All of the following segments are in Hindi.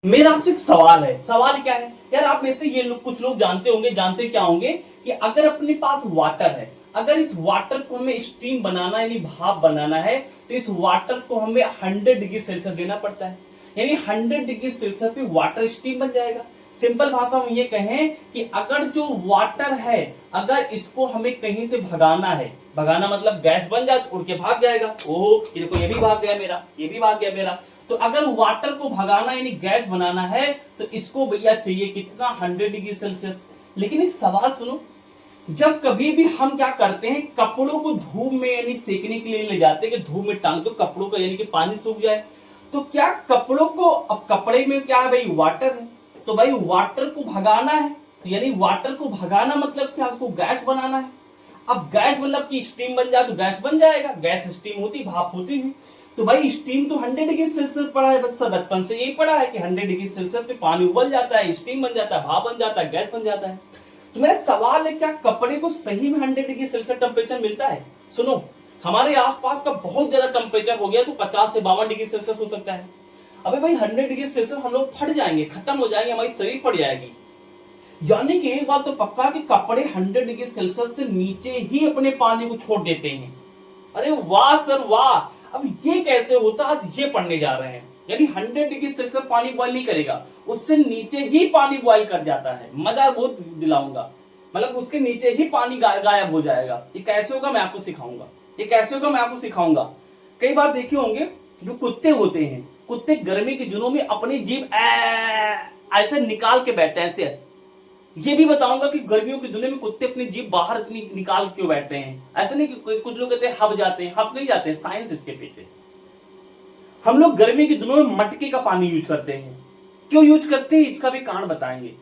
मेरा आपसे एक सवाल है। सवाल क्या है यार, आप में से ये लोग कुछ लोग जानते होंगे, जानते क्या होंगे कि अगर अपने पास वाटर है, अगर इस वाटर को हमें स्टीम बनाना यानी भाप बनाना है तो इस वाटर को हमें 100 डिग्री सेल्सियस देना पड़ता है। यानी 100 डिग्री सेल्सियस पे वाटर स्टीम बन जाएगा। सिंपल भाषा में ये कहें कि अगर जो वाटर है, अगर इसको हमें कहीं से भगाना है, भगाना मतलब गैस बन जाए तो उड़ के भाग जाएगा। ओहो ये देखो, ये भी भाग गया मेरा, ये भी भाग गया मेरा। तो अगर वाटर को भगाना यानी गैस बनाना है तो इसको भैया चाहिए कितना, 100 डिग्री सेल्सियस। लेकिन एक सवाल सुनो, जब कभी भी हम क्या करते हैं, कपड़ों को धूप में यानी सेकने के लिए ले जाते हैं कि धूप में टांग दो कपड़ों का, यानी कि पानी सूख जाए। तो क्या कपड़ों को, अब कपड़े में क्या है भाई, वाटर है, तो भाई वाटर को भगाना है, तो यानी वाटर को भगाना मतलब क्या, उसको गैस बनाना है। अब गैस मतलब कि स्टीम बन जाए तो गैस बन जाएगा, गैस स्टीम होती, भाप होती है। तो भाई स्टीम तो 100 डिग्री सेल्सियस पड़ा है, बचपन से यही पड़ा है कि 100 डिग्री सेल्सियस पे पानी उबल जाता है, स्टीम बन जाता है, भाप बन जाता है, गैस बन जाता है। तो मेरा सवाल है, क्या कपड़े को सही में 100 डिग्री सेल्सियस टेम्परेचर मिलता है? सुनो, हमारे आसपास का बहुत ज्यादा टेम्परेचर हो गया तो 50 से 52 डिग्री सेल्सियस हो सकता है। अबे भाई 100 डिग्री सेल्सियस हम लोग फट जाएंगे, खत्म हो जाएंगे, हमारी शरीर फट जाएगी। यानी कि एक बात तो पक्का कि कपड़े 100 डिग्री सेल्सियस से नीचे ही अपने पानी को छोड़ देते हैं। अरे वाह सर वाह, अब ये कैसे होता, आज ये पढ़ने जा रहे हैं। यानी 100 डिग्री सेल्सियस पानी बॉयल नहीं करेगा, उससे नीचे ही पानी बॉयल कर जाता है। मजा बहुत दिलाऊंगा, मतलब उसके नीचे ही पानी गायब हो जाएगा। ये कैसे होगा मैं आपको सिखाऊंगा, ये कैसे होगा मैं आपको सिखाऊंगा। कई बार देखे होंगे जो कुत्ते होते हैं, कुत्ते गर्मी के दिनों में अपनी जीभ ऐसे निकाल के बैठते हैं ऐसे। ये भी बताऊंगा कि गर्मियों की दुनिया में कुत्ते अपनी जीभ बाहर निकाल क्यों बैठते हैं। ऐसे नहीं कि कुछ लोग कहते हैं हब जाते हैं, हब नहीं जाते हैं, साइंस इसके पीछे। हम लोग गर्मी के दिनों में मटके का पानी यूज करते हैं। क्यों यूज करते हैं इसका भी कारण बताएंगे।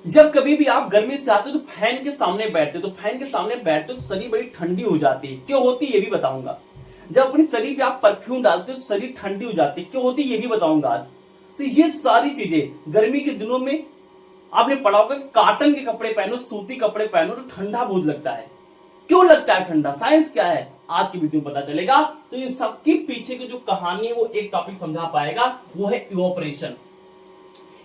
जब कभी भी आप गर्मी से आते हो तो फैन के सामने बैठते, तो फैन के सामने बैठते तो शरीर बड़ी ठंडी हो जाती है। क्यों होती है ये भी बताऊंगा। जब अपनी शरीर पे आप परफ्यूम डालते हो तो शरीर ठंडी हो जाती है। क्यों होती है ये भी बताऊंगा आज। तो ये सारी चीजें गर्मी के दिनों में आपने पढ़ा होगा कि कॉटन के कपड़े पहनो, सूती कपड़े पहनो तो ठंडा बहुत लगता है। क्यों लगता है ठंडा, साइंस क्या है आज की वीडियो में पता चलेगा। तो ये सबके पीछे की जो कहानी है वो एक टॉपिक समझा पाएगा, वो है इवोपरेशन।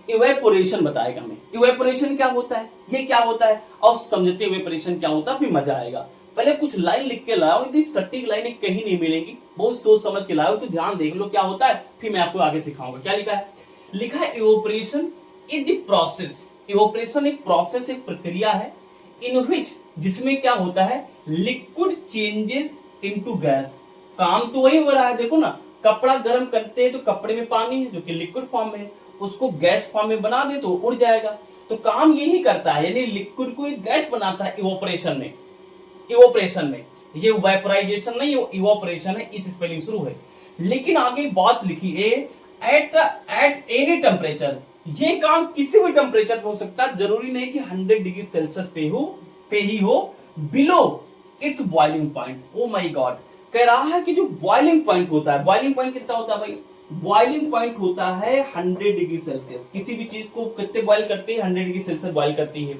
इवेपोरेशन बताएगा हमें। इवेपोरेशन क्या होता है, ये क्या होता है, और समझते इवेपोरेशन क्या होता है, फिर मजा आएगा। पहले कुछ लाइन लिख के लाओ, इतनी सटीक लाइन कहीं नहीं मिलेंगी, बहुत सोच समझ के लाओ, तो ध्यान देख लो क्या होता है, फिर मैं आपको आगे सिखाऊंगा। क्या लिखा है, लिखा है evaporation is the process. Evaporation एक प्रोसेस, एक प्रक्रिया है, इन विच, जिसमें क्या होता है, लिक्विड चेंजेस इनटू गैस। काम तो वही हो रहा है, देखो ना, कपड़ा गर्म करते हैं तो कपड़े में पानी है जो कि लिक्विड फॉर्म में है, उसको गैस फॉर्म में बना दे तो उड़ जाएगा। तो काम यही करता है, यानी लिक्विड को गैस बनाता है इवोपरेशन में। इवोपरेशन में ये वेपोराइजेशन नहीं, वो इवोपरेशन है, इस स्पेलिंग शुरू है। लेकिन आगे बात लिखी है, एट एनी टेम्परेचर। ये काम किसी भी टेम्परेचर पे हो सकता है, जरूरी नहीं कि 100 डिग्री सेल्सियस पे ही हो, below it's boiling point. Oh my God, कह रहा है कि जो बॉइलिंग पॉइंट होता है, बॉइलिंग पॉइंट कितना होता है भाई, बॉइलिंग पॉइंट होता है 100 डिग्री सेल्सियस। किसी भी चीज को कितने बॉइल करती है, 100 डिग्री सेल्सियस बॉइल करती है।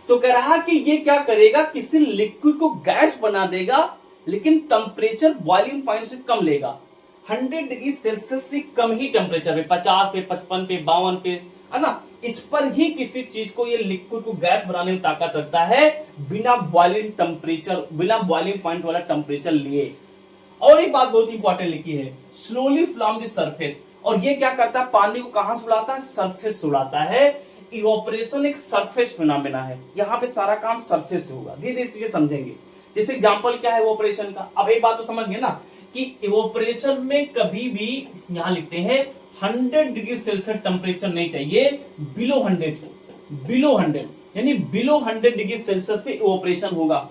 तो कह रहा कि ये क्या करेगा, किसी लिक्विड को गैस बना देगा, लेकिन टेम्परेचर बॉइलिंग पॉइंट से कम लेगा। 100 डिग्री सेल्सियस से कम ही टेम्परेचर पे, 50 पे, 55 पे, 52 पे, है ना, इस पर ही किसी चीज को, ये लिक्विड को गैस बनाने में ताकत रखता है, बिना बॉइलिंग टेम्परेचर, बिना बॉइलिंग पॉइंट वाला टेम्परेचर लिए। और एक बात बहुत इंपॉर्टेंट लिखी है, स्लोली फ्लॉम द सरफेस। और ये क्या करता है, पानी को कहां सुड़ाता है, सरफेस सुड़ाता है। इवोपरेशन एक सरफेस फिनोमेना है, यहाँ पे सारा काम सरफेस से होगा। धीरे धीरे चीजें समझेंगे। जैसे एग्जांपल क्या है इवोपरेशन का, अब एक बात तो समझ गए ना कि इवोपरेशन में कभी भी, यहां लिखते हैं 100 डिग्री सेल्सियस टेम्परेचर नहीं चाहिए, बिलो 100 यानी बिलो 100 डिग्री सेल्सियस पे इवोपरेशन होगा।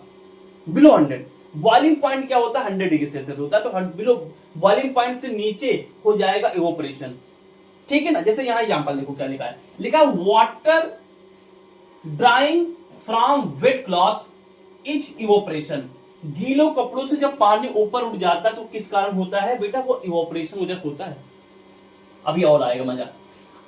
बिलो 100, बॉइलिंग पॉइंट क्या होता है, 100 डिग्री सेल्सियस होता है, तो बिलो बॉइलिंग पॉइंट से नीचे हो जाएगा इवोपरेशन। ठीक है ना। जैसे यहां एग्जांपल देखो क्या लिखा है, लिखा है water drying from wet cloth is evaporation. गीलों कपड़ों से जब पानी ऊपर उठ जाता है तो किस कारण होता है बेटा, वो इवोपरेशन वजह से होता है। अभी और आएगा मजा।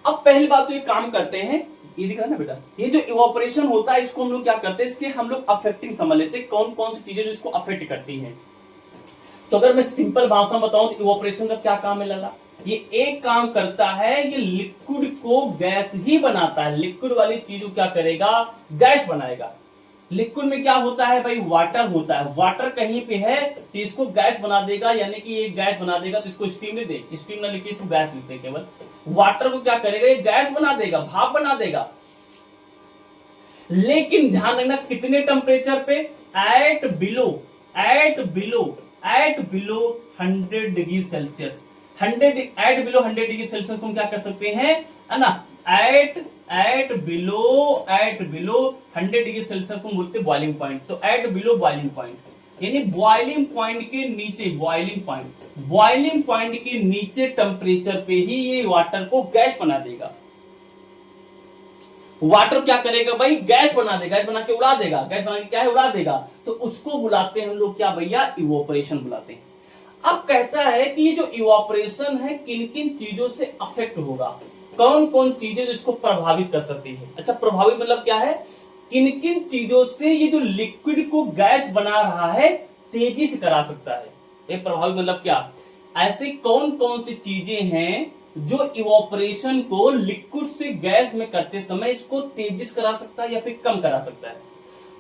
अब पहली बात तो ये काम करते हैं, ये दिख रहा है ना बेटा, ये जो इवोपरेशन होता है इसको हम लोग क्या करते हैं, इसके हम लोग अफेक्टिंग समझ लेते हैं, कौन कौन सी चीजें जो इसको अफेक्ट करती हैं। तो अगर मैं सिंपल भाषा में बताऊं तो इवोपरेशन का क्या काम है लाला, ये एक काम करता है, ये लिक्विड को गैस ही बनाता है। लिक्विड वाली चीज को क्या करेगा, गैस बनाएगा। लिक्विड में क्या होता है भाई, वाटर होता है। वाटर कहीं पे है तो इसको गैस बना देगा, यानी कि ये गैस बना देगा। तो इसको स्टीम नहीं दे, स्टीम ना लिखे, इसको गैस लिखते हैं केवल। वाटर को क्या करेगा, ये गैस बना देगा, भाप बना देगा। लेकिन ध्यान रखना कितने टेम्परेचर पे, at below 100 degree Celsius. 100 degree Celsius को हम क्या कर सकते हैं, है ना, एट बिलो 100 डिग्री सेल्सियस को बोलते हैं बॉइलिंग पॉइंट। तो एट बिलो बॉइलिंग पॉइंट, यानी बॉइलिंग पॉइंट के नीचे, बॉइलिंग पॉइंट के नीचे टेम्परेचर पे ही ये वाटर को गैस बना देगा। वाटर क्या करेगा भाई, गैस बना देगा, गैस बना के उड़ा देगा, गैस बना के क्या है, उड़ा देगा। तो उसको बुलाते हैं हम लोग क्या भैया, इवोपरेशन बुलाते हैं। अब कहता है कि ये जो इवोपरेशन है किन किन चीजों से अफेक्ट होगा, कौन कौन चीजें जो इसको प्रभावित कर सकती है। अच्छा, प्रभावित मतलब क्या है, किन किन चीजों से ये जो लिक्विड को गैस बना रहा है तेजी से करा सकता है। ये प्रभावित मतलब क्या, ऐसे कौन कौन सी चीजें हैं जो इवोपरेशन को लिक्विड से गैस में करते समय इसको तेजी से करा सकता है या फिर कम करा सकता है।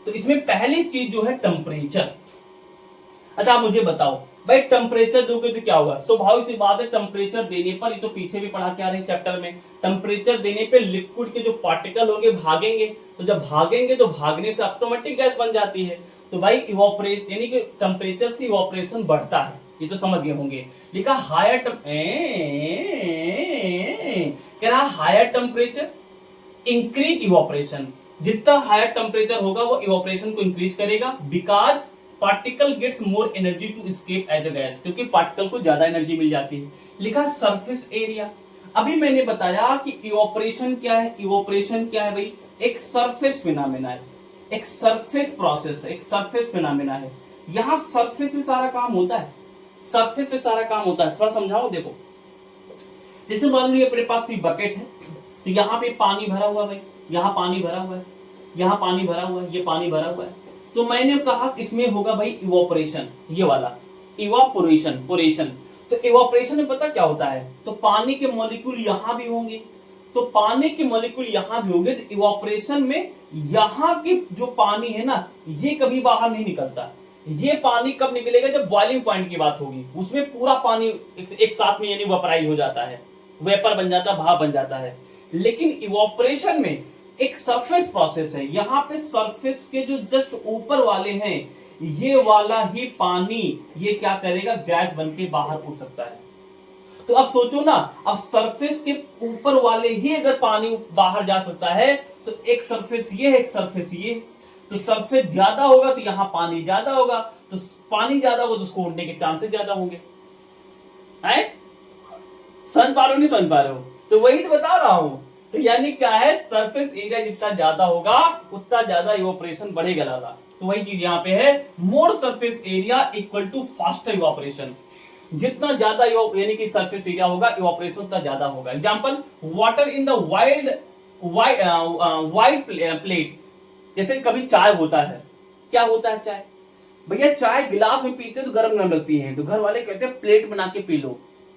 तो इसमें पहली चीज जो है टेम्परेचर। अच्छा, आप मुझे बताओ भाई, टेम्परेचर दोगे तो क्या होगा, स्वाभाविक सी बात है, टेम्परेचर देने पर, ये तो पीछे भी पढ़ा के आ रहे हैं चैप्टर में, टेम्परेचर देने पे लिक्विड के जो पार्टिकल होंगे भागेंगे। तो जब भागेंगे तो भागने से ऑटोमेटिक गैस बन जाती है। तो भाई इवोपरेशन, यानी कि टेम्परेचर से इवोपरेशन बढ़ता है, ये तो समझ गए होंगे। लिखा हायर कह रहा हायर टेम्परेचर इंक्रीज इवोपरेशन। जितना हायर टेम्परेचर होगा वो इवोपरेशन को इंक्रीज करेगा, because particle gets more energy to escape as a gas, क्योंकि पार्टिकल को ज्यादा एनर्जी मिल जाती है। लिखा सरफेस एरिया। अभी मैंने बताया कि इवोपरेशन क्या है, इवोपरेशन क्या है भाई, एक सरफेस फिनोमेना है, एक सरफेस प्रोसेस है, एक सरफेस फिनोमेना है। यहां सरफेस से सारा काम होता है, सरफेस पे सारा काम होता है। थोड़ा समझाओ, देखो जैसे मान लो अपने पास कोई बकेट है, तो यहाँ पे पानी भरा हुआ है भाई, यहाँ पानी भरा हुआ है, यहाँ पानी भरा हुआ है, ये पानी भरा हुआ है। तो मैंने कहा इसमें होगा भाई इवोपरेशन, ये वाला इवापोरेशन। तो इवापोरेशन में पता क्या होता है, तो पानी के मॉलिक्यूल यहां भी होंगे, तो पानी के मॉलिक्यूल यहां भी होंगे। तो इवापोरेशन में यहां की जो पानी है ना, ये कभी बाहर नहीं निकलता। ये पानी कब निकलेगा, जब बॉइलिंग पॉइंट की बात होगी, उसमें पूरा पानी एक साथ में यानी वेपराइज हो जाता है, वेपर बन जाता है, भाप बन जाता है। लेकिन इवापोरेशन में एक सरफेस प्रोसेस है, यहाँ पे सरफेस के जो जस्ट ऊपर वाले हैं, ये वाला ही पानी ये क्या करेगा, गैस बन के बाहर उड़ सकता है। तो अब सोचो ना, अब सरफेस के ऊपर वाले ही अगर पानी बाहर जा सकता है, तो एक सरफेस ये है, एक सरफेस ये, तो सरफेस ज्यादा होगा तो यहाँ पानी ज्यादा होगा, तो पानी ज्यादा होगा तो उसको उड़ने के चांसेस ज्यादा होंगे। समझ पा रहे हो, नहीं समझ पा रहे हो, तो वही तो बता रहा हूं। तो यानी क्या है, सरफेस एरिया जितना ज्यादा होगा उतना ज्यादा इवोपरेशन बढ़ेगा ज्यादा। तो वही चीज यहाँ पे है, more surface area equal to faster evaporation. जितना ज्यादा यानी कि सरफेस एरिया होगा, इवोपरेशन उतना ज्यादा होगा। Example, water in the wide plate. जैसे कभी चाय होता है, क्या होता है चाय, भैया चाय गिलास में पीते तो गर्म गर्म लगती है, तो घर वाले कहते हैं प्लेट बना के पी लो,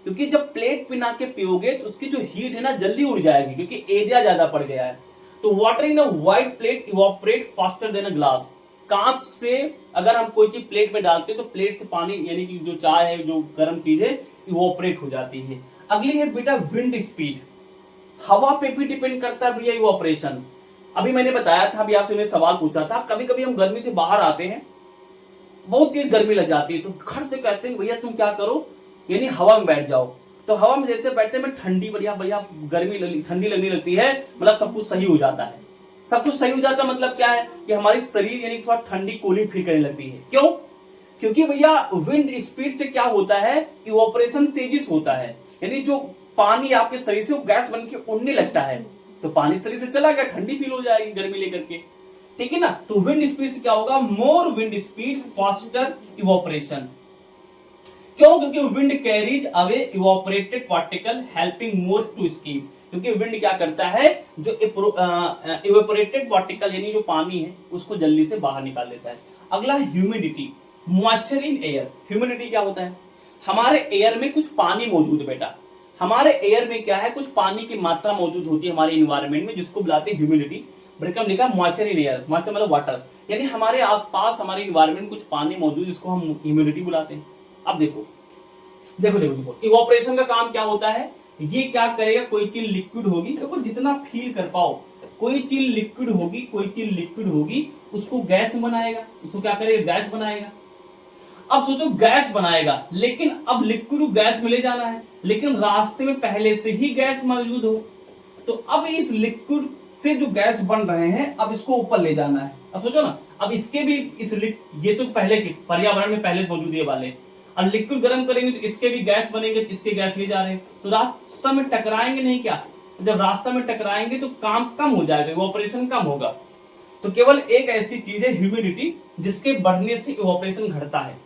क्योंकि जब प्लेट बना के पियोगे तो उसकी जो हीट है ना जल्दी उड़ जाएगी, क्योंकि एरिया ज्यादा पड़ गया है। तो water in a wide plate evaporate faster than a glass. कांच से अगर हम कोई चीज प्लेट में डालते हैं तो प्लेट से पानी यानी कि जो चाय है, जो गर्म चीज है, इवोपरेट हो जाती है। अगली है बेटा विंड स्पीड। हवा पे भी डिपेंड करता है भैया इवोपरेशन। अभी मैंने बताया था, अभी आपसे मैंने सवाल पूछा था, कभी कभी हम गर्मी से बाहर आते हैं, बहुत तेज गर्मी लग जाती है, तो घर से कहते हैं भैया तुम क्या करो, यानी हवा में बैठ जाओ। तो हवा में जैसे बैठते हैं, ठंडी बढ़िया बढ़िया गर्मी ठंडी लगने लगती है, मतलब सब कुछ सही हो जाता है। सब कुछ सही हो जाता है मतलब क्या है कि हमारी शरीर यानी थोड़ा ठंडी कूलिंग फील करने लगती है। क्यों? क्योंकि भैया विंड स्पीड से क्या होता है, इवोपरेशन तेजी से होता है, यानी जो पानी आपके शरीर से वो गैस बन के उड़ने लगता है, तो पानी शरीर से चला गया, ठंडी फील हो जाएगी गर्मी लेकर के, ठीक है ना। तो विंड स्पीड से क्या होगा, more wind speed faster evaporation. क्यों? क्योंकि wind carries away evaporated particle helping more to escape. क्योंकि विंड क्या करता है, जो इवोपरेटेड पार्टिकल यानी जो पानी है उसको जल्दी से बाहर निकाल लेता है। अगला humidity, moisture in air. Humidity क्या होता है, हमारे एयर में कुछ पानी मौजूद है बेटा, हमारे एयर में क्या है, कुछ पानी की मात्रा मौजूद होती है हमारे इन्वायरमेंट में, जिसको बुलाते हैं ह्यूमिडिटी। ब्रेकअप लिखा मॉइस्चर इन एयर, मॉइस्चर मतलब वाटर, यानी हमारे आसपास हमारे इन्वायरमेंट में कुछ पानी मौजूद, जिसको हम ह्यूमिडिटी बुलाते हैं। अब देखो देखो देखो देखो इवापोरेशन का काम क्या होता है, ये क्या करेगा, कोई चीज लिक्विड होगी, देखो जितना फील कर पाओ, कोई चीज लिक्विड होगी, कोई चीज लिक्विड होगी, उसको गैस बनाएगा, उसको क्या करेगा, गैस बनाएगा। अब सोचो गैस बनाएगा, लेकिन अब लिक्विड को गैस में ले जाना है, लेकिन रास्ते में पहले से ही गैस मौजूद हो, तो अब इस लिक्विड से जो गैस बन रहे हैं, अब इसको ऊपर ले जाना है। अब सोचो ना, अब इसके भी ये तो पहले के पर्यावरण में पहले मौजूद ये वाले, और लिक्विड गर्म करेंगे तो इसके भी गैस बनेंगे, तो इसके गैस ले जा रहे हैं, तो रास्ता में टकराएंगे नहीं क्या, जब रास्ता में टकराएंगे तो काम कम हो जाएगा, इवापोरेशन कम होगा। तो केवल एक ऐसी चीज है ह्यूमिडिटी, जिसके बढ़ने से इवापोरेशन घटता है।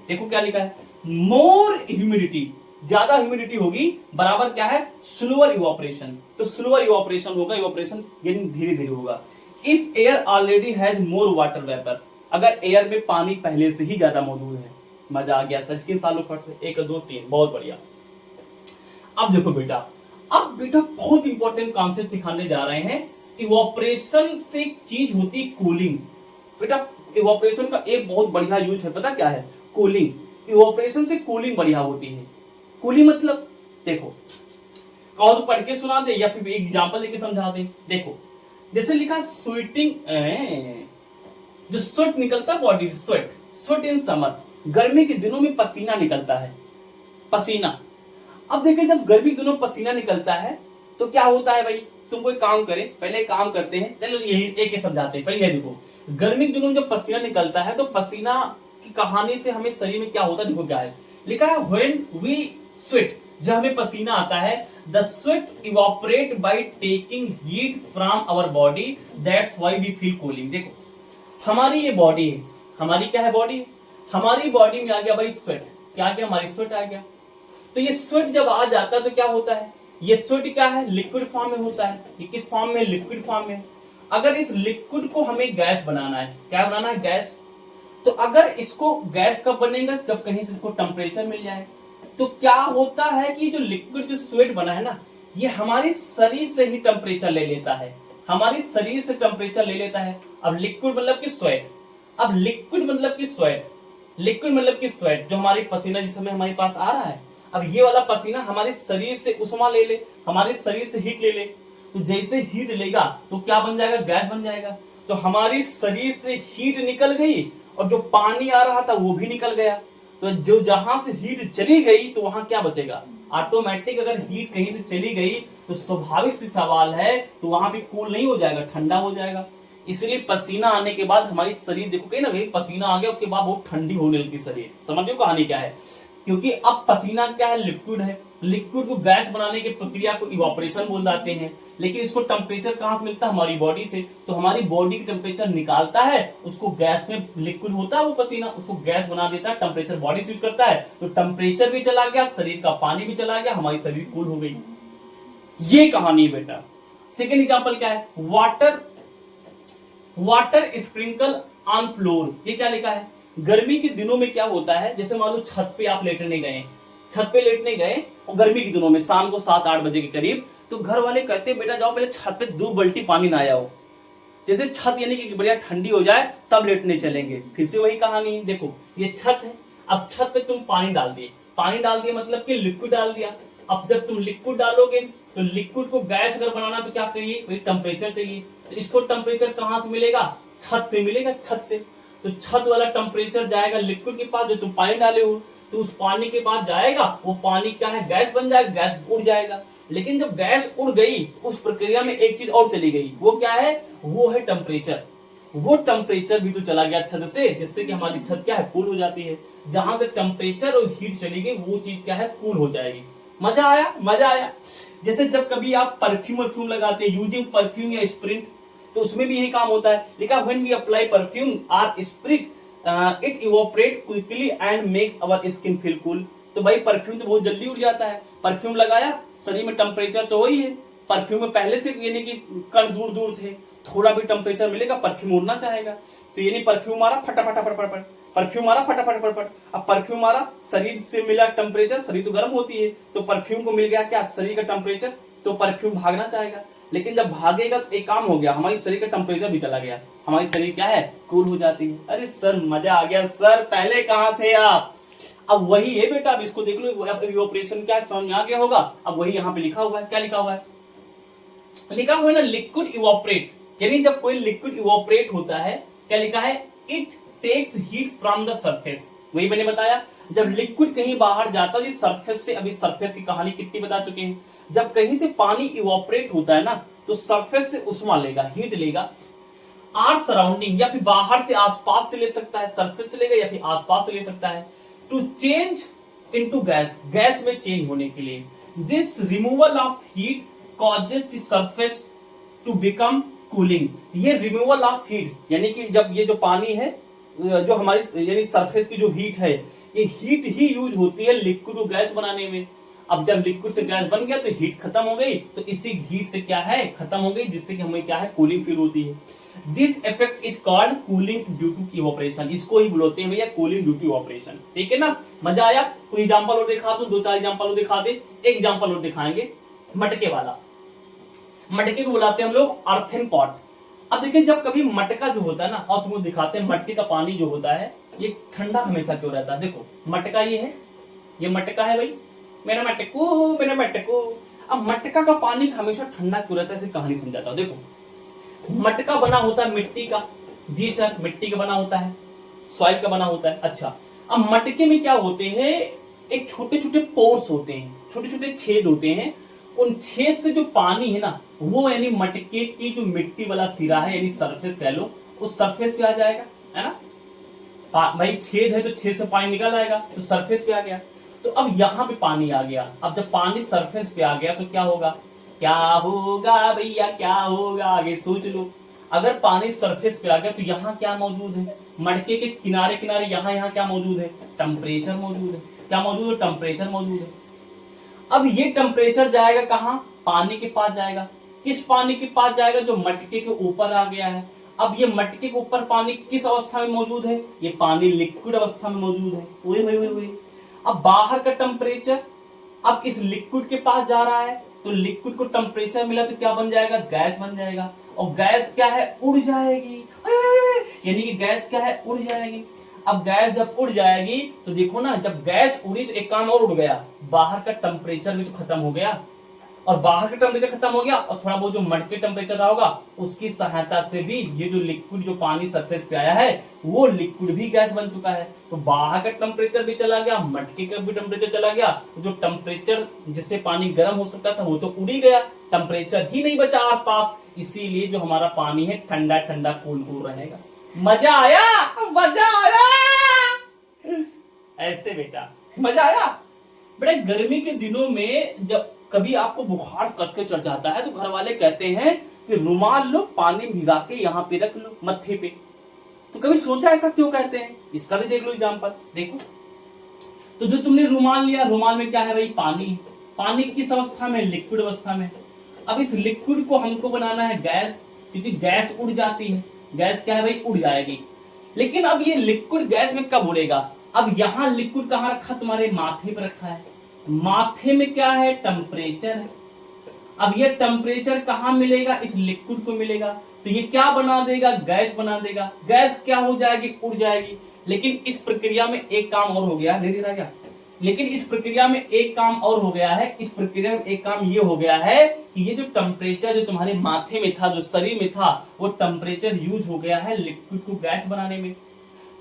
देखो क्या लिखा है, मोर ह्यूमिडिटी, ज्यादा ह्यूमिडिटी होगी बराबर क्या है, स्लोअर इवापोरेशन, तो स्लोअर इवापोरेशन होगा, इवापोरेशन यानी धीरे धीरे होगा। If air already has more water vapour, अगर एयर में पानी पहले से ही ज्यादा मौजूद है। मजा आ गया, सच के सालों फट से 1 2 3, बहुत बढ़िया। अब देखो बेटा, अब बेटा बहुत इंपॉर्टेंट कॉन्सेप्ट सिखाने जा रहे हैं। इवापोरेशन से एक चीज होती है कूलिंग। बेटा इवापोरेशन का एक बहुत बढ़िया यूज है, पता क्या है, कूलिंग। इवापोरेशन से कूलिंग बढ़िया होती है। कूलिंग मतलब देखो, और पढ़ के सुना दे या फिर एग्जांपल देके समझा दे। देखो जैसे लिखा स्वेटिंग, जो स्वेट निकलता है बॉडी से, स्वेट इन समर, गर्मी के दिनों में पसीना निकलता है, पसीना। अब देखिए जब गर्मी के दिनों में पसीना निकलता है तो क्या होता है भाई, तुम कोई काम करे, पहले काम करते हैं, चलो यही एक समझाते हैं। पहले ये देखो, गर्मी के दिनों में जब पसीना निकलता है तो पसीना की कहानी से हमें शरीर में क्या होता है, देखो क्या है लिखा है, व्हेन वी स्वेट, जब हमें पसीना आता है, the sweat evaporate by taking heat from our body, that's why we feel cooling. देखो हमारी ये बॉडी है, हमारी क्या है, बॉडी, हमारी बॉडी में आ गया भाई स्वेट, क्या क्या हमारी स्वेट आ गया, तो ये स्वेट जब आ जाता है तो क्या होता है, ये स्वेट क्या है, लिक्विड फॉर्म में होता है। ये किस फॉर्म में, लिक्विड फॉर्म में। अगर इस लिक्विड को हमें गैस बनाना है, क्या बनाना है, गैस, तो अगर इसको गैस कब बनेगा, जब कहीं से इसको टेम्परेचर मिल जाए। तो क्या होता है कि जो लिक्विड जो स्वेट बना है ना, ये हमारी शरीर से ही टेम्परेचर ले लेता है, हमारी शरीर से टेम्परेचर ले लेता है। अब लिक्विड मतलब कि स्वेट, अब लिक्विड मतलब कि स्वेट, लिक्विड मतलब कि स्वेट, जो हमारी पसीना जिस समय हमारे पास आ रहा है, अब ये वाला पसीना हमारे शरीर से उष्मा ले ले, हमारे शरीर से हीट ले ले, तो जैसे हीट लेगा तो क्या बन जाएगा, गैस बन जाएगा। तो हमारी शरीर से हीट निकल गई और जो पानी आ रहा था वो भी निकल गया, तो जो जहां से हीट चली गई तो वहां क्या बचेगा, ऑटोमेटिक। अगर हीट कहीं से चली गई तो स्वाभाविक सी सवाल है, तो वहां पे कूल नहीं हो जाएगा, ठंडा हो जाएगा। इसलिए पसीना आने के बाद हमारी शरीर, देखो कहीं ना कहीं पसीना आ गया उसके बाद बहुत ठंडी होने लगती शरीर, समझ लो कहानी क्या है, क्योंकि अब पसीना क्या है, लिक्विड है, लिक्विड को गैस बनाने की प्रक्रिया को इवापोरेशन बोल जाते हैं। लेकिन इसको टेम्परेचर कहां से मिलता है, हमारी बॉडी से, तो हमारी बॉडी की टेम्परेचर निकालता है, उसको गैस में, लिक्विड होता है वो पसीना, उसको गैस बना देता है, टेम्परेचर बॉडी से यूज करता है, तो टेम्परेचर भी चला गया, शरीर का पानी भी चला गया, हमारी शरीर कूल हो गई। ये कहानी है बेटा। सेकेंड एग्जाम्पल क्या है, वाटर स्प्रिंकल ऑन फ्लोर। ये क्या लिखा है, गर्मी के दिनों में क्या होता है, जैसे मान लो छत पे आप लेटने गए, छत पे लेटने गए और गर्मी के दिनों में शाम को 7 8 बजे के करीब, तो घर वाले कहते हैं बेटा जाओ पहले छत पे 2 बाल्टी पानी ना आओ, जैसे छत यानी कि बढ़िया ठंडी हो जाए तब लेटने चलेंगे। फिर से वही कहानी, देखो ये छत है, अब छत पे तुम पानी डाल दिए, पानी डाल दिया मतलब कि लिक्विड डाल दिया। अब जब तुम लिक्विड डालोगे तो लिक्विड को गैस अगर बनाना तो क्या चाहिए, वही टेम्परेचर चाहिए। तो इसको टेम्परेचर कहां से मिलेगा, छत से मिलेगा, छत से। तो छत वाला टेम्परेचर जाएगा लिक्विड के पास, जो तुम पानी डाले हो, तो उस पानी के पास जाएगा, वो पानी क्या है, गैस बन जाएगा, गैस उड़ जाएगा। लेकिन जब गैस उड़ गई तो उस प्रक्रिया में एक चीज और चली गई, वो क्या है, वो है टेम्परेचर। वो टेम्परेचर भी तो चला गया छत से, जिससे कि हमारी छत क्या है, कूल हो जाती है। जहां से टेम्परेचर और हीट चली गई वो चीज क्या है, कूल हो जाएगी। मजा आया, मजा आया। जैसे जब कभी आप परफ्यूम लगाते हैं, यूजिंग परफ्यूम या स्प्रिट, तो उसमें भी यही काम होता है। लिखा व्हेन वी अप्लाई परफ्यूम और spirit it evaporate quickly and makes our skin feel cool. तो भाई परफ्यूम तो बहुत जल्दी उड़ जाता है, परफ्यूम लगाया, शरीर में टेम्परेचर तो वही है, परफ्यूम में पहले से यानी कि कण दूर दूर थे, थोड़ा भी टेम्परेचर मिलेगा परफ्यूम उड़ना चाहेगा। तो यानी परफ्यूम मारा, फटाफट फटाफट परफ्यूम मारा फटाफट फटाफट, अब परफ्यूम मारा, शरीर से मिला टेम्परेचर, शरीर तो गर्म होती है, तो परफ्यूम को मिल गया क्या, शरीर का टेम्परेचर, तो परफ्यूम भागना चाहेगा। लेकिन जब भागेगा तो एक काम हो गया, हमारी शरीर का टेम्परेचर भी चला गया, हमारी शरीर क्या है, कूल हो जाती है। अरे सर मजा आ गया सर, पहले कहाँ थे आप। अब वही है बेटा, अब इसको देख लो, इवेपोरेशन क्या समझ में आ गया होगा। अब वही यहाँ पे लिखा हुआ है, क्या लिखा हुआ है, लिखा हुआ है ना लिक्विड इवेपोरेट, यानी जब कोई लिक्विड इवेपोरेट होता है, क्या लिखा है, it takes heat from the surface. वही मैंने बताया, जब लिक्विड कहीं बाहर जाता है, सरफेस से, अभी सरफेस की कहानी कितनी बता चुके हैं, जब कहीं से पानी इवेपोरेट होता है ना, तो सरफेस से उष्मा लेगा, हीट लेगा, आर सराउंडिंग, या फिर बाहर से आसपास से ले सकता है, सरफेस से लेगा या फिर आसपास से ले सकता है, to change into gas, gas में चेंज होने के लिए। This removal of heat causes the surface to become cooling. ये रिमूवल ऑफ हीट, यानी कि जब ये जो पानी है, जो हमारी यानी सरफेस की जो हीट है, ये हीट ही यूज होती है लिक्विड को गैस बनाने में। अब जब लिक्विड से गैस बन गया तो हीट खत्म हो गई, तो इसी हीट से क्या है, खत्म हो गई, जिससे कि हमें क्या है, कूलिंग फील होती है। This effect is called cooling due to evaporation, इसको ही बोलते हैं भैया कूलिंग ड्यू टू इवेपोरेशन। ठीक है ना, मजा आया। कोई एग्जांपल और दिखा दूं, 2-4 एग्जांपल और दिखा दे। एक एग्जांपल और दिखाएंगे, मटके वाला। मटके को बुलाते हैं हम लोग अर्थन पॉट। अब देखिए, जब कभी मटका जो होता है ना, और तुमको दिखाते हैं मटके का पानी जो होता है, ये ठंडा हमेशा क्यों रहता है। देखो मटका ये है, ये मटका है भाई, मेरा मटकू मेरा मटकू। अब मटका का पानी हमेशा ठंडा क्यों रहता है, इसे कहानी समझाता हूं। देखो मटका बना होता है मिट्टी का, जी सर, मिट्टी का बना होता है, सॉइल का बना होता है। अच्छा, अब मटके में क्या होते हैं, एक छोटे छोटे पोर्स होते हैं, छोटे छोटे छेद होते हैं, उन छेद से जो पानी है ना, वो यानी मटके की जो मिट्टी वाला सिरा है, यानी सरफेस कह लो, उस सरफेस पे आ जाएगा, है ना। भाई छेद है तो छेद से पानी निकल आएगा, तो सरफेस पे आ गया। तो अब यहाँ पे पानी आ गया, अब जब पानी सरफेस पे आ गया तो क्या होगा, क्या होगा भैया, क्या होगा, आगे सोच लो। अगर पानी सरफेस पे आ गया तो यहाँ क्या मौजूद है, मटके के किनारे किनारे यहाँ क्या मौजूद है, टेम्परेचर मौजूद है। क्या मौजूद है, टेम्परेचर मौजूद है। अब ये टेम्परेचर जाएगा कहाँ, पानी के पास जाएगा। किस पानी के पास जाएगा, जो मटके के ऊपर आ गया है। अब ये मटके के ऊपर पानी किस अवस्था में मौजूद है, ये पानी लिक्विड अवस्था में मौजूद है। वही अब बाहर का टेम्परेचर, अब इस लिक्विड के पास जा रहा है, तो लिक्विड को टेम्परेचर मिला तो क्या बन जाएगा, गैस बन जाएगा। और गैस क्या है, उड़ जाएगी, यानी कि गैस क्या है, उड़ जाएगी। अब गैस जब उड़ जाएगी तो देखो ना, जब गैस उड़ी तो एक काम और उड़ गया, बाहर का टेम्परेचर भी तो खत्म हो गया, और बाहर का टेम्परेचर खत्म हो गया, और थोड़ा बहुत जो मटके टेम्परेचर रहा होगा उसकी सहायता से भी ये जो लिक्विड, जो पानी सरफेस पे आया है, वो लिक्विड भी गैस बन चुका है। तो बाहर का टेम्परेचर भी चला गया, मटके का भी टेम्परेचर चला गया, तो जो टेम्परेचर जिससे पानी गर्म हो सकता था वो तो उड़ ही गया, टेम्परेचर ही नहीं बचा आप पास। इसीलिए जो हमारा पानी है ठंडा ठंडा कूल कूल रहेगा। मजा आया, मजा आया, ऐसे बेटा मजा आया बेटा। गर्मी के दिनों में जब कभी आपको बुखार कस के चढ़ जाता है तो घर वाले कहते हैं कि रुमाल लो, पानी भिगा के यहाँ पे रख लो मत्थे पे। तो कभी सोचा ऐसा क्यों कहते हैं, इसका भी देख लो एग्जांपल। देखो तो जो तुमने रुमाल लिया, रुमाल में क्या है भाई, पानी। पानी किस अवस्था में, लिक्विड अवस्था में। अब इस लिक्विड को हमको बनाना है गैस, क्योंकि गैस उड़ जाती है। गैस क्या है भाई, उड़ जाएगी। लेकिन अब ये लिक्विड गैस में कब उड़ेगा, अब यहाँ लिक्विड कहाँ रखा, तुम्हारे माथे पर रखा है। माथे में क्या है, टेम्परेचर है। अब ये टेम्परेचर कहाँ मिलेगा, इस लिक्विड को मिलेगा, तो ये क्या बना देगा, गैस बना देगा। गैस क्या हो जाएगी, उड़ जाएगी। लेकिन इस प्रक्रिया में एक काम और हो गया, ले राजा, लेकिन इस प्रक्रिया में एक काम और हो गया है। इस प्रक्रिया में एक काम ये हो गया है कि ये जो टेम्परेचर जो तुम्हारे माथे में था, जो शरीर में था, वो टेम्परेचर यूज हो गया है लिक्विड को गैस बनाने में।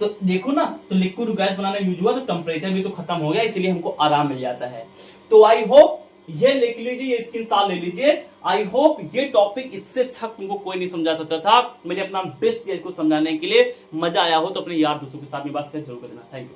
तो देखो ना, तो लिक्विड गैस बनाने यूज हुआ तो टेम्परेचर भी तो खत्म हो गया, इसलिए हमको आराम मिल जाता है। तो आई होप ये लिख लीजिए, ये स्क्रीनशॉट ले लीजिए। आई होप ये टॉपिक इससे अच्छा तुमको कोई नहीं समझा सकता था। मैंने अपना बेस्ट दिया इसको समझाने के लिए। मजा आया हो तो अपने यार दोस्तों के साथ में बात शेयर जरूर कर देना। Thank you.